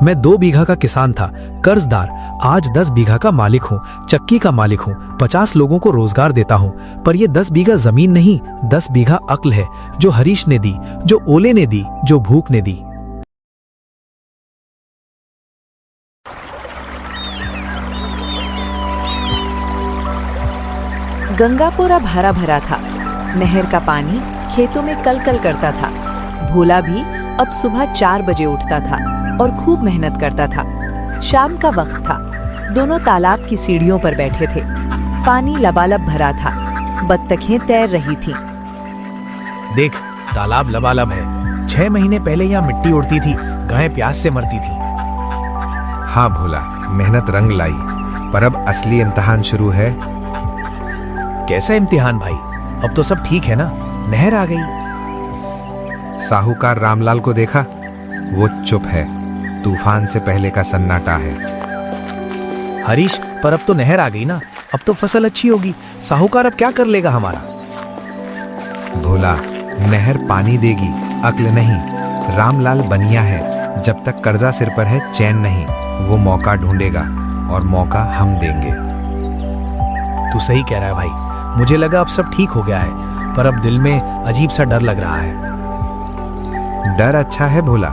मैं 2 बीघा का किसान था, कर्जदार, आज 10 बीघा का मालिक हूँ, चक्की का मालिक हूँ, 50 लोगों को रोजगार देता हूँ। पर ये 10 बीघा जमीन नहीं, 10 बीघा अक्ल है, जो हरीश ने दी, जो ओले ने दी, जो भूख ने दी। गंगापुरा भरा भरा था। नहर का पानी खेतों में कलकल करता था। भोला भी अब सुबह 4 बजे उठता था और खूब मेहनत करता था। शाम का वक्त था। दोनों तालाब की सीढ़ियों पर बैठे थे। पानी लबालब भरा था। बत्तखें तैर रही थीं। देख, तालाब लबालब है। 6 महीने पहले यहाँ मिट्टी उड़ती थी, गायें प्यास से मरती थी। हाँ भोला, मेहनत रंग लाई, पर अब असली इम्तिहान शुरू है। कैसा इम्तिहान भाई? अब तो सब ठीक है ना? नहर आ गई। साहूकार रामलाल को देखा? वो चुप है। तूफान से पहले का सन्नाटा है। हरीश, पर अब तो नहर आ गई ना, अब तो फसल अच्छी होगी। साहूकार अब क्या कर लेगा हमारा? भोला, नहर पानी देगी, अक्ल नहीं। रामलाल बनिया है। जब तक कर्जा सिर पर है, चैन नहीं। वो मौका ढूंढेगा और मौका हम देंगे। तू सही कह रहा है भाई। मुझे लगा अब सब ठीक हो गया है, पर अब दिल में अजीब सा डर लग रहा है। डर अच्छा है भोला,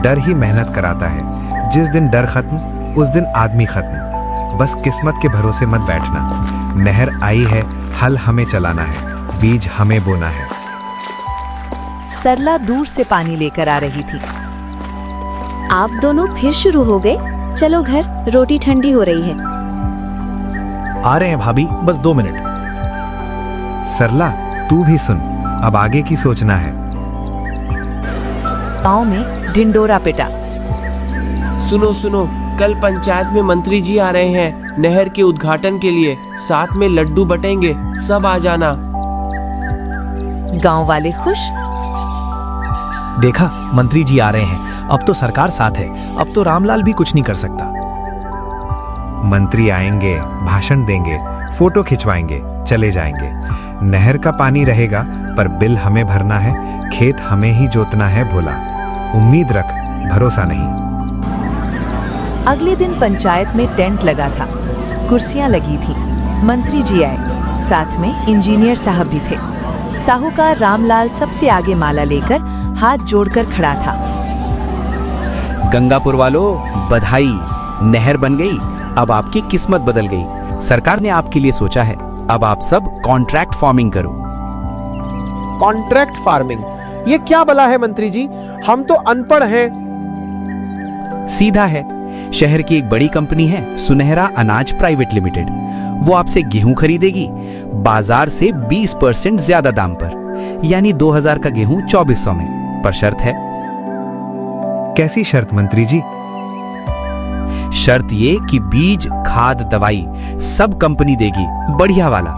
डर ही मेहनत कराता है। जिस दिन डर खत्म, उस दिन आदमी खत्म। बस किस्मत के भरोसे मत बैठना। नहर आई है, हल हमें चलाना है, बीज हमें बोना है। सरला दूर से पानी लेकर आ रही थी। आप दोनों फिर शुरू हो गए? चलो घर, रोटी ठंडी हो रही है। आ रहे हैं भाभी, बस 2 मिनट। सरला, तू भी सुन, अब आगे की सोचना है। गांव में ढिंडोरा पिटा। सुनो सुनो, कल पंचायत में मंत्री जी आ रहे हैं नहर के उद्घाटन के लिए। साथ में लड्डू बटेंगे, सब आ जाना। गांव वाले खुश। देखा, मंत्री जी आ रहे हैं। अब तो सरकार साथ है, अब तो रामलाल भी कुछ नहीं कर सकता। मंत्री आएंगे, भाषण देंगे, फोटो खिंचवाएंगे, चले जाएंगे। नहर का पानी रहेगा, पर बिल हमें भरना है, खेत हमें ही जोतना है। भोला, उम्मीद रख, भरोसा नहीं। अगले दिन पंचायत में टेंट लगा था। कुर्सियां लगी थी। मंत्री जी आए, साथ में इंजीनियर साहब भी थे। साहूकार रामलाल सबसे आगे माला लेकर हाथ जोड़कर खड़ा था। गंगापुर वालों, बधाई, नहर बन गई। अब आपकी किस्मत बदल गई। सरकार ने आपके लिए सोचा है। अब आप सब कॉन्ट्रैक्ट फार्मिंग करो। कॉन्ट्रैक्ट फार्मिंग, ये क्या बला है मंत्री जी? हम तो अनपढ़ हैं। सीधा है। शहर की एक बड़ी कंपनी है, सुनहरा अनाज प्राइवेट लिमिटेड। वो आपसे गेहूं खरीदेगी बाजार से 20% ज्यादा दाम पर, यानी 2000 का गेहूं 2400 में। पर शर्त है। कैसी शर्त मंत्री जी? शर्त ये कि बीज, खाद, दवाई सब कंपनी देगी, बढ़िया वाला।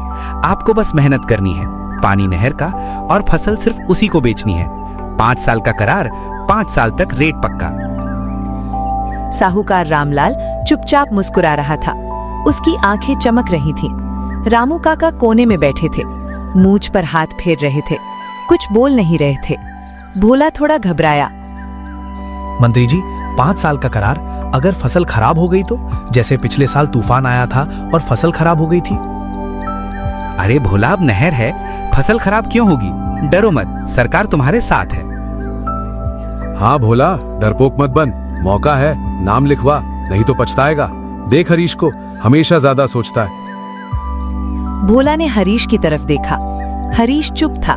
आपको बस मेहनत करनी है, पानी नहर का, और फसल सिर्फ उसी को बेचनी है। 5 साल का करार, 5 साल तक रेट पक्का। साहूकार रामलाल चुपचाप मुस्कुरा रहा था। उसकी आंखें चमक रही थीं। रामू काका कोने में बैठे थे, मूंछ पर हाथ फेर रहे थे, कुछ बोल नहीं रहे थे। भोला थोड़ा घबराया। मंत्री जी, 5 साल का करार, अगर फसल खराब हो गई तो? जैसे पिछले साल तूफान आया था और फसल खराब हो गई थी। अरे भोला, अब नहर है, फसल खराब क्यों होगी? डरो मत, सरकार तुम्हारे साथ है। हाँ भोला, डरपोक मत बन, मौका है, नाम लिखवा, नहीं तो पछताएगा। देख हरीश को, हमेशा ज्यादा सोचता है। भोला ने हरीश की तरफ देखा। हरीश चुप था,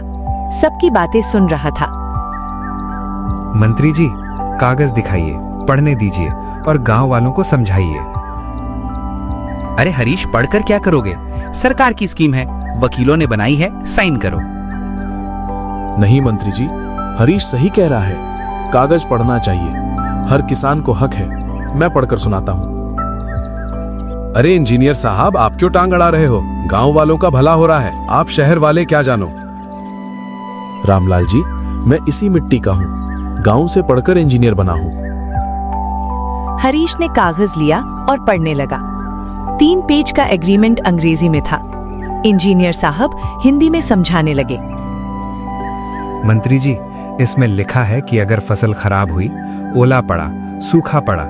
सबकी बातें सुन रहा था। मंत्री जी, कागज दिखाइए, पढ़ने दीजिए और गांव वालों को समझाइए। अरे हरीश, पढ़कर क्या करोगे? सरकार की स्कीम है, वकीलों ने बनाई है, साइन करो। नहीं मंत्री जी, हरीश सही कह रहा है, कागज पढ़ना चाहिए। हर किसान को हक है। मैं पढ़कर सुनाता हूँ। अरे इंजीनियर साहब, आप क्यों टांग अड़ा रहे हो? गांव वालों का भला हो रहा है, आप शहर वाले क्या जानो। रामलाल जी, मैं इसी मिट्टी का हूँ, गांव से पढ़कर इंजीनियर बना हूँ। हरीश ने कागज लिया और पढ़ने लगा। 3 पेज का एग्रीमेंट अंग्रेजी में था। इंजीनियर साहब हिंदी में समझाने लगे। मंत्री जी, इसमें लिखा है कि अगर फसल खराब हुई, ओला पड़ा, सूखा पड़ा,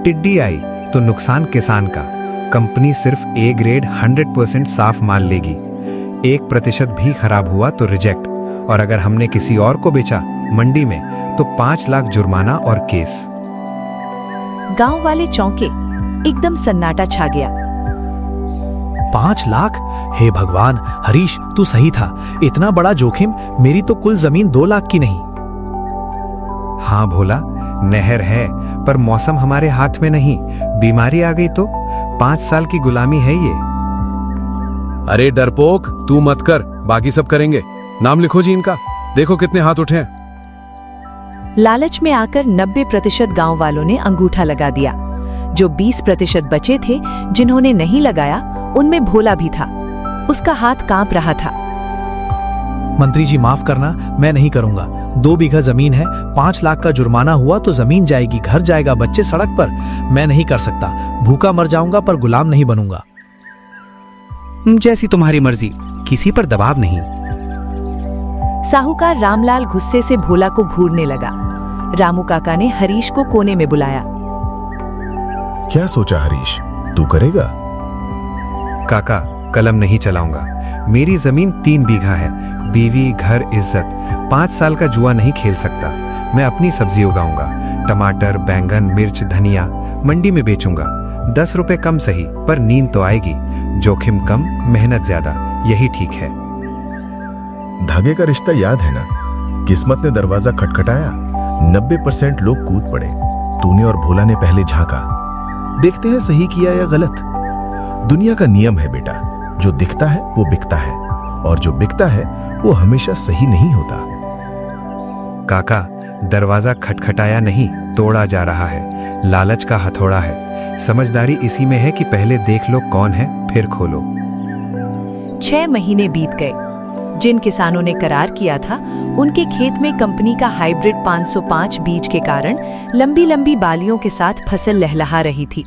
टिड्डी आई तो नुकसान किसान का। कंपनी सिर्फ ए ग्रेड 100% साफ माल लेगी। 1% भी खराब हुआ तो रिजेक्ट, और अगर हमने किसी और को बेचा मंडी में तो 5 लाख जुर्माना और केस। गांव वाले चौंके, एकदम सन्नाटा छा गया। 5 लाख? हे भगवान, हरीश तू सही था। इतना बड़ा जोखिम, मेरी तो कुल जमीन 2 लाख की नहीं। हाँ भोला, नहर है पर मौसम हमारे हाथ में नहीं। बीमारी आ गई तो 5 साल की गुलामी है ये। अरे डरपोक, तू मत कर, बाकी सब करेंगे। नाम लिखो जी इनका, देखो कितने हाथ उठे हैं। लालच में आकर 90% गांव वालों ने अंगूठा लगा दिया। जो 20% बचे थे जिन्होंने नहीं लगाया, उनमें भोला भी था। उसका हाथ कांप रहा था। मंत्री जी माफ करना, मैं नहीं करूंगा। 2 बीघा जमीन है, 5 लाख का जुर्माना हुआ तो जमीन जाएगी, घर जाएगा, बच्चे सड़क पर। मैं नहीं कर सकता। भूखा मर जाऊंगा पर गुलाम नहीं बनूंगा। जैसी तुम्हारी मर्जी, किसी पर दबाव नहीं। साहूकार रामलाल गुस्से से भोला को घूरने लगा। रामू काका ने हरीश को कोने में बुलाया। क्या सोचा हरीश, तू करेगा? काका, कलम नहीं चलाऊंगा। मेरी जमीन 3 बीघा है, बीवी, घर, इज्जत। 5 साल का जुआ नहीं खेल सकता। मैं अपनी सब्जी उगाऊंगा, टमाटर, बैंगन, मिर्च, धनिया। मंडी में बेचूंगा। 10 रुपए कम सही, पर नींद तो आएगी। जोखिम कम, मेहनत ज्यादा, यही ठीक है। धागे का रिश्ता याद है ना? किस्मत ने दरवाजा खटखटाया, 90% लोग कूद पड़े। तूने और भोला ने पहले झांका। देखते हैं सही किया या गलत। दुनिया का नियम है बेटा, जो दिखता है वो बिकता है, और जो बिकता है वो हमेशा सही नहीं होता। काका, दरवाजा खटखटाया नहीं, तोड़ा जा रहा है। लालच का हथौड़ा है। समझदारी इसी में है कि पहले देख लो कौन है, फिर खोलो। 6 महीने बीत गए। जिन किसानों ने करार किया था, उनके खेत में कंपनी का हाइब्रिड 505 बीज के कारण लंबी लंबी बालियों के साथ फसल लहलहा रही थी।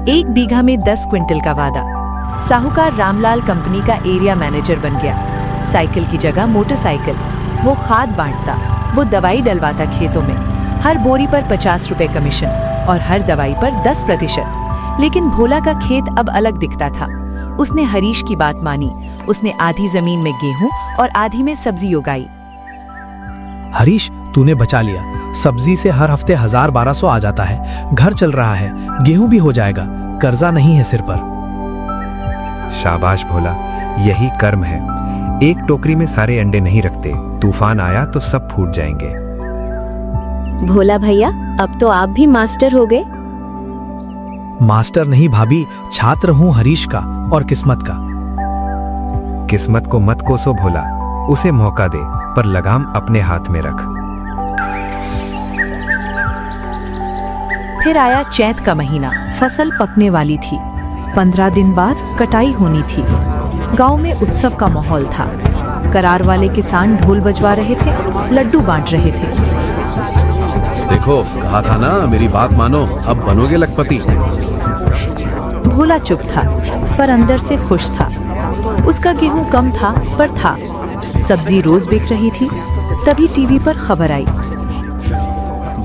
1 बीघा में 10 क्विंटल का वादा। साहूकार रामलाल कंपनी का एरिया मैनेजर बन गया। साइकिल की जगह मोटरसाइकिल। वो खाद बांटता, वो दवाई डलवाता खेतों में। हर बोरी पर 50 रुपए कमीशन और हर दवाई पर 10%। लेकिन भोला का खेत अब अलग दिखता था। उसने हरीश की बात मानी। उसने आधी जमीन में गेहूं और आधी में सब्जी उगाई। हरीश, तूने बचा लिया। सब्जी से हर हफ्ते 1000-1200 आ जाता है। घर चल रहा है, गेहूं भी हो जाएगा, कर्जा नहीं है सिर पर। शाबाश भोला, यही कर्म है। एक टोकरी में सारे अंडे नहीं रखते। तूफान आया तो सब फूट जाएंगे। भोला भैया, अब तो आप भी मास्टर हो गए। मास्टर नहीं भाभी, छात्र हूँ हरीश का और किस्मत का। किस्मत को मत कोसो भोला, उसे मौका दे, पर लगाम अपने हाथ में रख। फिर आया चैत का महीना। फसल पकने वाली थी। 15 दिन बाद कटाई होनी थी। गांव में उत्सव का माहौल था। करार वाले किसान ढोल बजवा रहे थे, लड्डू बांट रहे थे। देखो, कहा था ना, मेरी बात मानो, अब बनोगे लखपति। भोला चुप था, पर अंदर से खुश था। उसका गेहूं कम था, पर था। सब्जी रोज बिक रही थी। तभी टीवी पर खबर आई।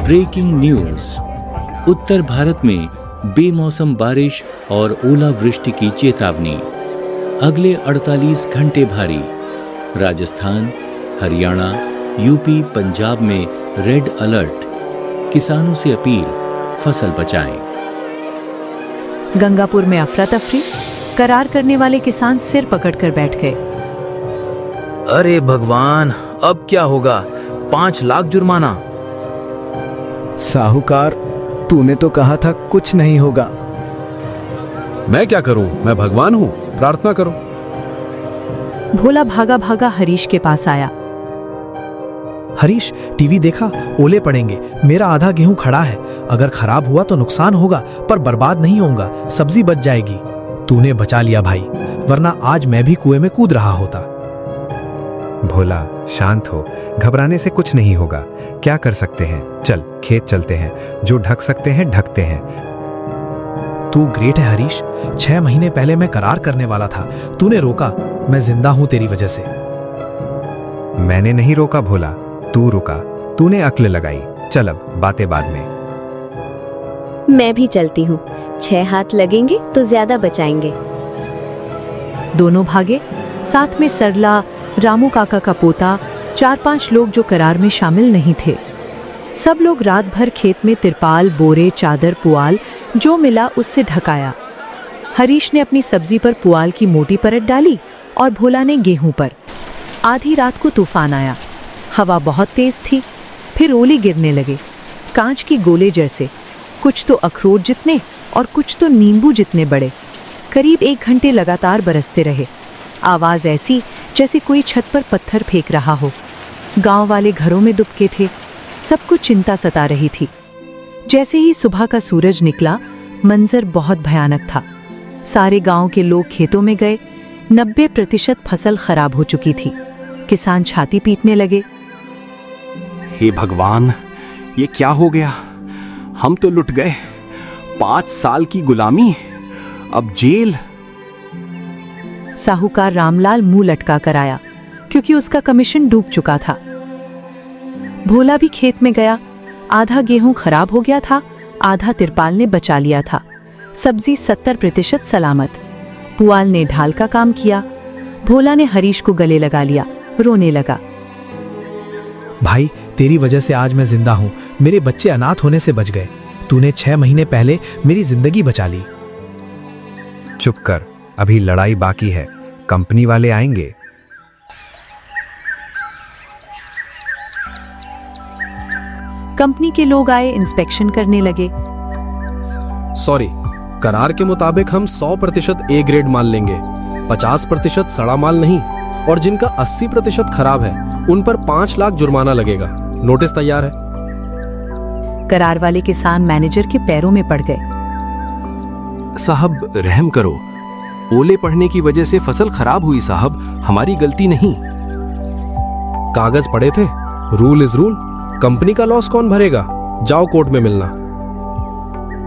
Breaking news. उत्तर भारत में बेमौसम बारिश और ओलावृष्टि की चेतावनी। अगले 48 घंटे भारी। राजस्थान, हरियाणा, यूपी, पंजाब में रेड अलर्ट। किसानों से अपील, फसल बचाएं। गंगापुर में अफरा तफरी। करार करने वाले किसान सिर पकड़कर बैठ गए। अरे भगवान, अब क्या होगा? 5 लाख जुर्माना। साहूकार, तूने तो कहा था कुछ नहीं होगा। मैं क्या करूं? मैं भगवान हूं, प्रार्थना करो। भोला भागा भागा हरीश के पास आया। हरीश, टीवी देखा? ओले पड़ेंगे। मेरा आधा गेहूं खड़ा है। अगर खराब हुआ तो नुकसान होगा, पर बर्बाद नहीं होगा। सब्जी बच जाएगी। तूने बचा लिया भाई, वरना आज मैं भी कुएं में कूद रहा होता। भोला, शांत हो। घबराने से कुछ नहीं होगा। क्या कर सकते हैं? चल, खेत चलते हैं। जो ढक सकते हैं ढकते हैं। तू ग्रेट है हरीश। 6 महीने पहले मैं करार करने वाला था, तूने रोका। मैं जिंदा हूं तेरी वजह से। मैंने नहीं रोका भोला, तू रुका। तूने अक्ल लगाई। चल अब बातें बाद में। मैं भी चलती हूँ। 6 हाथ लगेंगे तो ज्यादा बचाएंगे। दोनों भागे। साथ में सरला, रामू काका का पोता, 4-5 लोग जो करार में शामिल नहीं थे। सब लोग रात भर खेत में तिरपाल, बोरे, चादर, पुआल जो मिला उससे ढकाया। हरीश ने अपनी सब्जी पर पुआल की मोटी परत डाली और भोला ने गेहूं पर। आधी रात को तूफान आया। हवा बहुत तेज थी। फिर ओले गिरने लगे, कांच की गोले जैसे, कुछ तो अखरोट जितने और कुछ तो नींबू जितने बड़े। करीब 1 घंटे लगातार बरसते रहे। आवाज ऐसी जैसे कोई छत पर पत्थर फेंक रहा हो। गांव वाले घरों में दुबके थे। सबको चिंता सता रही थी। जैसे ही सुबह का सूरज निकला, मंजर बहुत भयानक था। सारे गांव के लोग खेतों में गए। 90% फसल खराब हो चुकी थी। किसान छाती पीटने लगे। हे भगवान, ये क्या हो गया? हम तो लुट गए। 5 साल की गुलामी, अब जेल। साहूकार रामलाल मुंह लटका कर आया, क्योंकि उसका कमीशन डूब चुका था। भोला भी खेत में गया। आधा गेहूं खराब हो गया था, आधा तिरपाल ने बचा लिया था। सब्जी 70% सलामत। पुआल ने ढाल का काम किया। भोला ने हरीश को गले लगा लिया, रोने लगा। भाई, तेरी वजह से आज मैं जिंदा हूँ। मेरे बच्चे अनाथ होने से बच गए। तूने 6 महीने पहले मेरी जिंदगी बचा ली। चुप कर, अभी लड़ाई बाकी है। कंपनी वाले आएंगे। कंपनी के लोग आए, इंस्पेक्शन करने लगे। सॉरी, करार के मुताबिक हम 100% ए ग्रेड माल लेंगे, 50% सड़ा माल नहीं, और जिनका 80% खराब है उन पर 5 लाख जुर्माना लगेगा। नोटिस तैयार है। करार वाले किसान मैनेजर के पैरों में पड़ गए। साहब रहम करो, ओले पड़ने की वजह से फसल खराब हुई साहब, हमारी गलती नहीं। कागज पड़े थे, रूल इज रूल। कंपनी का लॉस कौन भरेगा? जाओ कोर्ट में मिलना।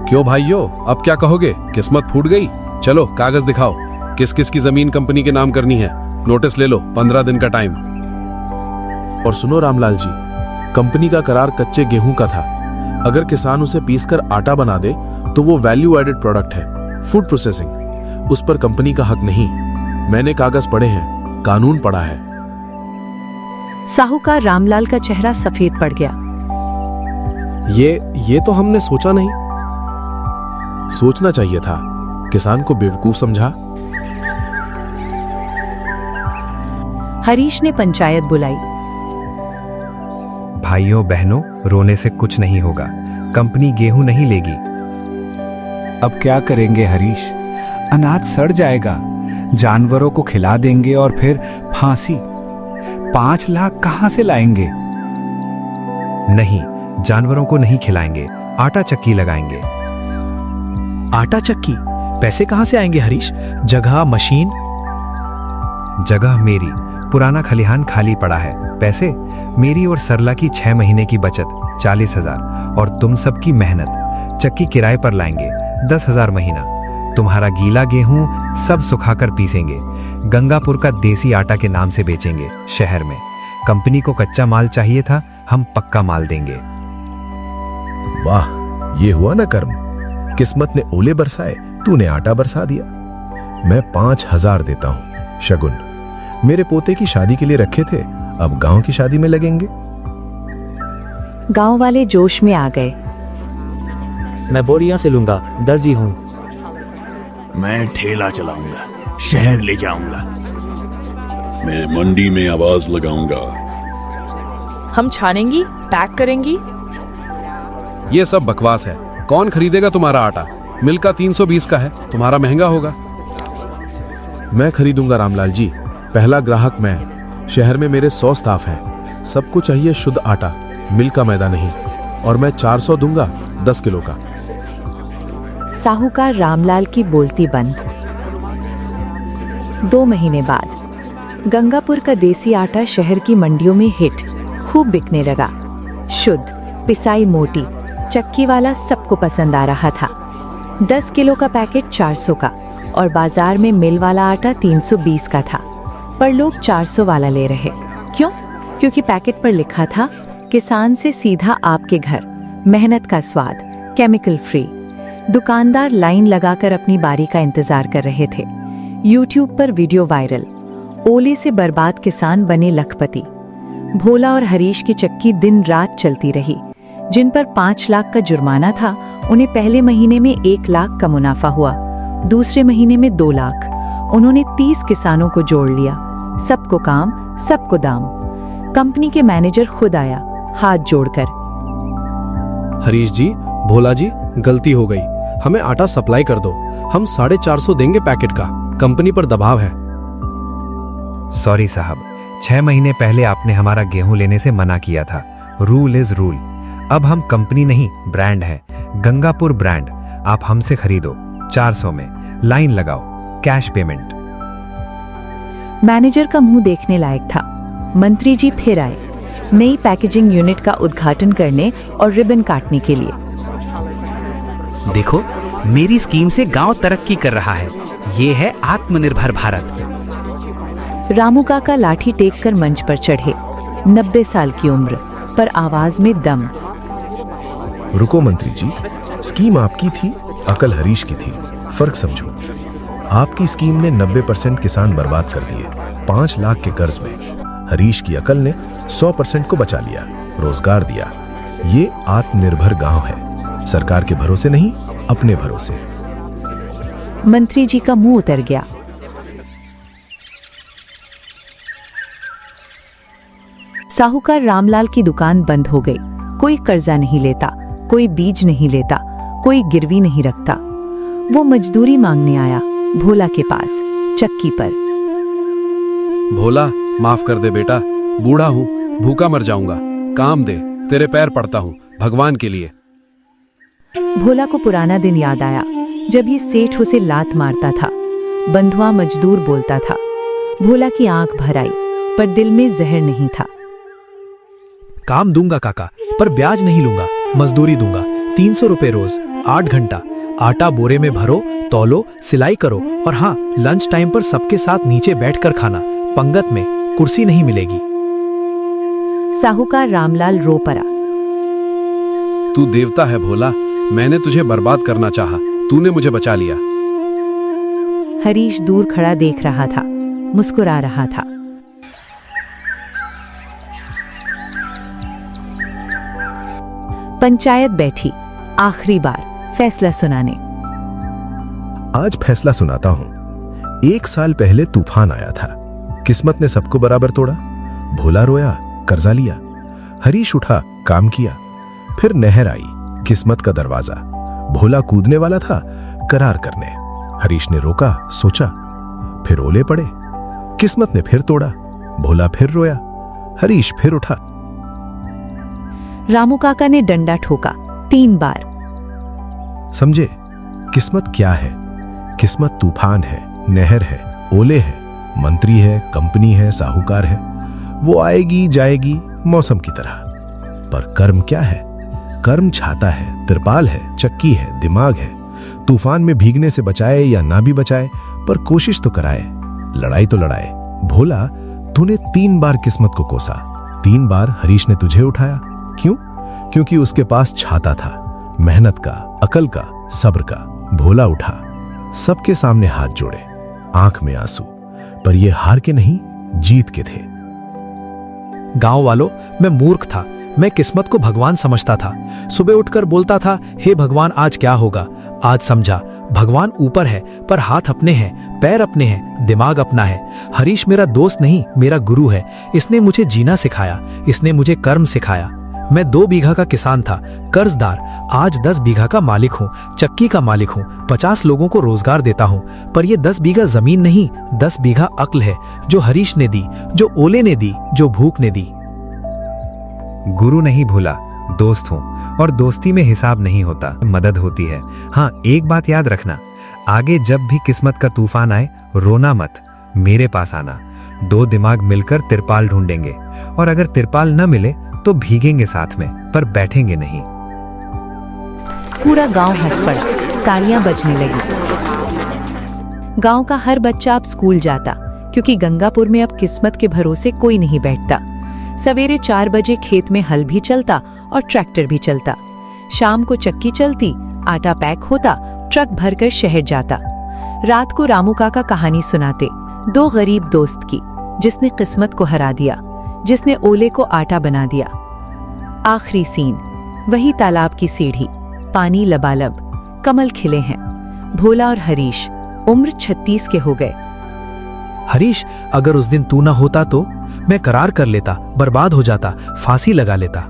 क्यों भाइयों, अब क्या कहोगे? किस्मत फूट गई? चलो कागज दिखाओ। किस किस की जमीन कंपनी के नाम करनी है? नोटिस ले लो, 15 दिन का टाइम। और सुनो रामलाल जी, कंपनी का करार कच्चे गेहूं का था। अगर किसान उसे पीसकर आटा बना दे तो वो वैल्यू एडेड प्रोडक्ट है, फूड प्रोसेसिंग। उस पर कंपनी का हक नहीं। मैंने कागज पढ़े हैं, कानून पढ़ा है। साहूकार रामलाल का चेहरा सफेद पड़ गया। ये तो हमने सोचा नहीं। सोचना चाहिए था। किसान को बेवकूफ समझा। हरीश ने पंचायत बुलाई। भाइयों बहनों, रोने से कुछ नहीं होगा। कंपनी गेहूं नहीं लेगी। अब क्या करेंगे हरीश? अनाज सड़ जाएगा, जानवरों को खिला देंगे और फिर फांसी। 5 लाख कहां से लाएंगे? नहीं, जानवरों को नहीं खिलाएंगे, आटा चक्की लगाएंगे। आटा चक्की? पैसे कहां से आएंगे हरीश? जगह, मशीन? जगह मेरी, पुराना खलिहान खाली पड़ा है। पैसे मेरी और सरला की 6 महीने की बचत 40,000, और तुम सबकी मेहनत। चक्की किराए पर लाएंगे 10,000 महीना। तुम्हारा गीला गेहूं सब सुखाकर पीसेंगे। गंगापुर का देसी आटा के नाम से बेचेंगे शहर में। कंपनी को कच्चा माल चाहिए था, हम पक्का माल देंगे। वाह, ये हुआ ना कर्म। किस्मत ने ओले बरसाए, तूने आटा बरसा दिया। मैं 5,000 देता हूं शगुन। मेरे पोते की शादी के लिए रखे थे, अब गांव की शादी में लगेंगे। गांव वाले जोश में आ गए। मैं बोरिया से लूंगा, दर्जी हूं। मैं ठेला चलाऊंगा, शहर ले जाऊंगा। मैं मंडी में आवाज लगाऊंगा। हम छानेंगी, पैक करेंगी। ये सब बकवास है। कौन खरीदेगा तुम्हारा आटा? मिल का 320 का है, तुम्हारा महंगा होगा। मैं खरीदूंगा रामलाल जी, पहला ग्राहक मैं। शहर में मेरे 100 स्टाफ हैं। सबको चाहिए शुद्ध आटा, मिल का मैदा नहीं। और मैं 400 दूंगा 10 किलो का। साहूकार रामलाल की बोलती बंद। 2 महीने बाद गंगापुर का देसी आटा शहर की मंडियों में हिट, खूब बिकने लगा। शुद्ध, पिसाई मोटी, चक्की वाला सबको पसंद आ रहा था। 10 किलो का पैकेट 400 का, और बाजार में मिल वाला आटा 320 का था। पर लोग 400 वाला ले रहे। क्यों? क्योंकि पैकेट पर लिखा था, किसान से सीधा आपके घर, मेहनत का स्वाद, केमिकल फ्री, दुकानदार लाइन लगाकर अपनी बारी का इंतजार कर रहे थे। यूट्यूब पर वीडियो वायरल, ओले से बर्बाद किसान बने लखपति। भोला और हरीश की चक्की दिन रात चलती रही। जिन पर 5 लाख का जुर्माना था, उन्हें पहले महीने में 1 लाख का मुनाफा हुआ, दूसरे महीने में 2 लाख। उन्होंने 30 किसानों को जोड़ लिया। सबको काम, सबको दाम। कंपनी के मैनेजर खुद आया, हाथ जोड़कर। हरीश जी, भोला जी, गलती हो गई, हमें आटा सप्लाई कर दो। हम 450 देंगे पैकेट का, कंपनी पर दबाव है। सॉरी साहब, 6 महीने पहले आपने हमारा गेहूं लेने से मना किया था। Rule is rule. अब हम कंपनी नहीं, ब्रांड है, गंगापुर ब्रांड। आप हमसे खरीदो 400 में, लाइन लगाओ, कैश पेमेंट। मैनेजर का मुंह देखने लायक था। मंत्री जी फिर आए, नई पैकेजिंग यूनिट का उद्घाटन करने और रिबन काटने के लिए। देखो, मेरी स्कीम से गांव तरक्की कर रहा है। ये है आत्मनिर्भर भारत। रामू काका लाठी टेक कर मंच पर चढ़े। 90 साल की उम्र, पर आवाज में दम। रुको मंत्री जी, स्कीम आपकी थी, अकल हरीश की थी। फर्क समझो। आपकी स्कीम ने 90% किसान बर्बाद कर दिए, 5 लाख के कर्ज में। हरीश की अकल ने 100% को बचा लिया, रोजगार दिया। ये आत्मनिर्भर गांव है, सरकार के भरोसे नहीं, अपने भरोसे। मंत्री जी का मुंह उतर गया। साहूकार रामलाल की दुकान बंद हो गई। कोई कर्जा नहीं लेता, कोई बीज नहीं लेता, कोई गिरवी नहीं रखता। वो मजदूरी मांगने आया भोला के पास, चक्की पर। भोला, माफ कर दे बेटा, बूढ़ा हूँ, भूखा मर जाऊंगा, काम दे, तेरे पैर पड़ता हूँ, भगवान के लिए। भोला को पुराना दिन याद आया, जब ये सेठ उसे लात मारता था, बंधुआ मजदूर बोलता था। भोला की आंख भर आई, पर दिल में जहर नहीं था। काम दूंगा काका, पर ब्याज नहीं लूंगा, मजदूरी दूंगा। 300 रुपए रोज, 8 घंटा। आटा बोरे में भरो, तौलो, सिलाई करो, और हाँ, लंच टाइम पर सबके साथ नीचे बैठकर खाना, पंगत में, कुर्सी नहीं मिलेगी। साहूकार रामलाल रो पड़ा। तू देवता है भोला, मैंने तुझे बर्बाद करना चाहा, तूने मुझे बचा लिया। हरीश दूर खड़ा देख रहा था, मुस्कुरा रहा था। पंचायत बैठी, आखिरी बार फैसला सुनाने। आज फैसला सुनाता हूं। 1 साल पहले तूफान आया था, किस्मत ने सबको बराबर तोड़ा। भोला रोया, कर्जा लिया। हरीश उठा, काम किया। फिर नहर आई, किस्मत का दरवाजा। भोला कूदने वाला था करार करने, हरीश ने रोका, सोचा। फिर ओले पड़े, किस्मत ने फिर तोड़ा। भोला फिर रोया, हरीश फिर उठा। रामू काका ने डंडा ठोका 3 बार। समझे किस्मत क्या है? किस्मत तूफान है, नहर है, ओले है, मंत्री है, कंपनी है, साहूकार है। वो आएगी जाएगी मौसम की तरह। पर कर्म क्या है? कर्म छाता है, तिरपाल है, चक्की है, दिमाग है। तूफान में भीगने से बचाए या ना भी बचाए, पर कोशिश तो कराए, लड़ाई तो लड़ाए। भोला, तूने 3 बार किस्मत को कोसा, 3 बार हरीश ने तुझे उठाया। क्यों? क्योंकि उसके पास छाता था, मेहनत का, अकल का, सब्र का। भोला उठा, सबके सामने हाथ जोड़े, आंख में आंसू। पर ये हार के नहीं, जीत के थे। गांव वालों, मैं मूर्ख था। मैं किस्मत को भगवान समझता था। सुबह उठकर बोलता था, हे भगवान आज क्या होगा। आज समझा, भगवान ऊपर है, पर हाथ अपने हैं, पैर अपने हैं, दिमाग अपना है। हरीश मेरा दोस्त नहीं, मेरा गुरु है। इसने मुझे जीना सिखाया, इसने मुझे कर्म सिखाया। मैं 2 बीघा का किसान था, कर्जदार। आज 10 बीघा का मालिक हूँ, चक्की का मालिक हूँ, 50 लोगों को रोजगार देता हूँ। पर ये 10 बीघा जमीन नहीं, 10 बीघा अक्ल है, जो हरीश ने दी, जो ओले ने दी, जो भूख ने दी। गुरु नहीं भूला, दोस्त हूं, और दोस्ती में हिसाब नहीं होता, मदद होती है। हाँ, एक बात याद रखना, आगे जब भी किस्मत का तूफान आए, रोना मत, मेरे पास आना। 2 दिमाग मिलकर तिरपाल ढूंढेंगे, और अगर तिरपाल न मिले तो भीगेंगे साथ में, पर बैठेंगे नहीं। पूरा गांव हंस पड़ा, तालियां बजने लगी। गांव का हर बच्चा अब स्कूल जाता, क्योंकि गंगापुर में अब किस्मत के भरोसे कोई नहीं बैठता। सवेरे 4 बजे खेत में हल भी चलता और ट्रैक्टर भी चलता। शाम को चक्की चलती, आटा पैक होता, ट्रक भरकर शहर जाता। रात को रामू काका कहानी सुनाते, दो गरीब दोस्त की, जिसने किस्मत को हरा दिया, जिसने ओले को आटा बना दिया। आखिरी सीन, वही तालाब की सीढ़ी, पानी लबालब, कमल खिले हैं। भोला और हरीश उम्र 36 के हो गए। हरीश, अगर उस दिन तू ना होता तो मैं करार कर लेता, बर्बाद हो जाता, फांसी लगा लेता।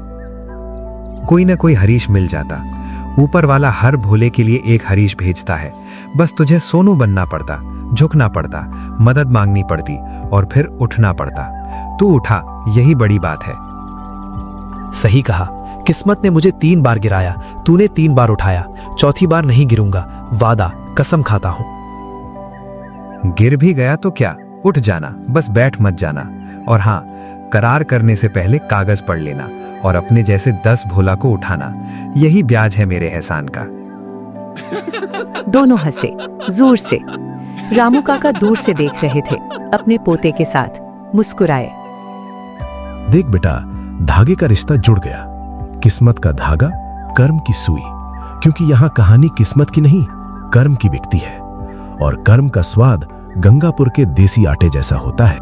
कोई ना कोई हरीश मिल जाता। ऊपर वाला हर भोले के लिए एक हरीश भेजता है। बस तुझे सोनू बनना पड़ता, झुकना पड़ता, मदद मांगनी पड़ती और फिर उठना पड़ता। तू उठा, यही बड़ी बात है। सही कहा, किस्मत ने मुझे 3 बार गिराया, तूने 3 बार उठाया, चौथी बार नहीं गिरूंगा, वादा, कसम खाता हूं। गिर भी गया तो क्या, उठ जाना, बस बैठ मत जाना। और हाँ, करार करने से पहले कागज पढ़ लेना और अपने जैसे 10 भोला को उठाना। यही ब्याज है मेरे एहसान का। दोनों हंसे जोर से। रामू काका दूर से देख रहे थे, अपने पोते के साथ मुस्कुराए। देख बेटा, धागे का रिश्ता जुड़ गया, किस्मत का धागा, कर्म की सुई। क्योंकि यहां कहानी किस्मत की नहीं, कर्म की बिकती है। और कर्म का स्वाद गंगापुर के देसी आटे जैसा होता है।